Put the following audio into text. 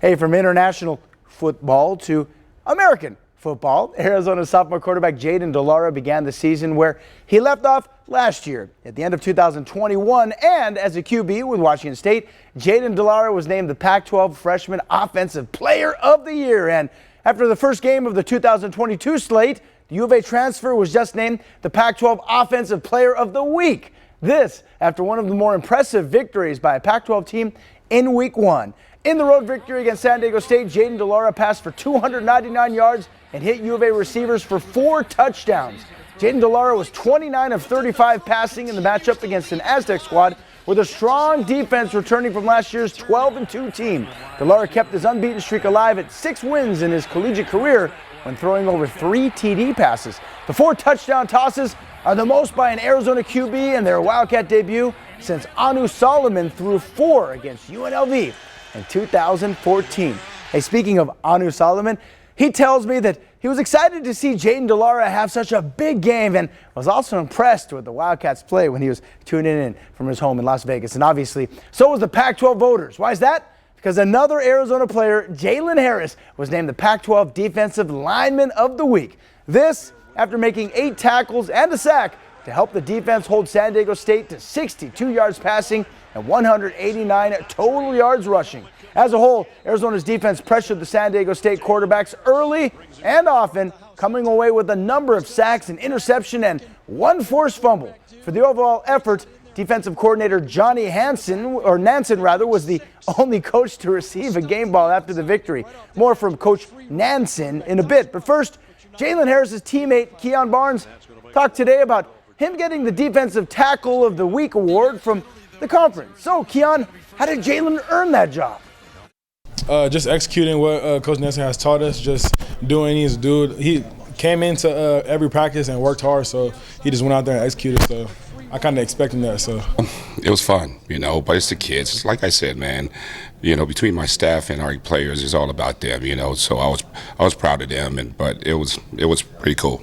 Hey, from international football to American football, Arizona sophomore quarterback Jayden de Laura began the season where he left off last year at the end of 2021. And as a QB with Washington State, Jayden de Laura was named the Pac-12 Freshman Offensive Player of the Year. And after the first game of the 2022 slate, the U of A transfer was just named the Pac-12 Offensive Player of the Week. This after one of the more impressive victories by a Pac-12 team in Week 1. In the road victory against San Diego State, Jayden de Laura passed for 299 yards and hit U of A receivers for 4 touchdowns. Jayden de Laura was 29 of 35 passing in the matchup against an Aztec squad with a strong defense returning from last year's 12-2 team. De Laura kept his unbeaten streak alive at 6 wins in his collegiate career when throwing over 3 TD passes. The 4 touchdown tosses are the most by an Arizona QB in their Wildcat debut since Anu Solomon threw 4 against UNLV in 2014. Hey, speaking of Anu Solomon, he tells me that he was excited to see Jayden de Laura have such a big game and was also impressed with the Wildcats play when he was tuning in from his home in Las Vegas. And obviously, so was the Pac-12 voters. Why is that? Because another Arizona player, Jalen Harris, was named the Pac-12 Defensive Lineman of the Week. This after making 8 tackles and a sack to help the defense hold San Diego State to 62 yards passing and 189 total yards rushing. As a whole, Arizona's defense pressured the San Diego State quarterbacks early and often, coming away with a number of sacks, an interception, and 1 forced fumble. For the overall effort, defensive coordinator Johnny Nansen was the only coach to receive a game ball after the victory. More from Coach Nansen in a bit. But first, Jalen Harris's teammate Keon Barnes talked today about him getting the Defensive Tackle of the Week award from the conference. So, Keon, how did Jalen earn that job? Just executing what Coach Nansen has taught us, just doing what he needs to do. He came into every practice and worked hard, so he just went out there and executed. So I kind of expected that. So it was fun, but it's the kids. Like I said, man, between my staff and our players, it's all about them. So I was proud of them, but it was pretty cool.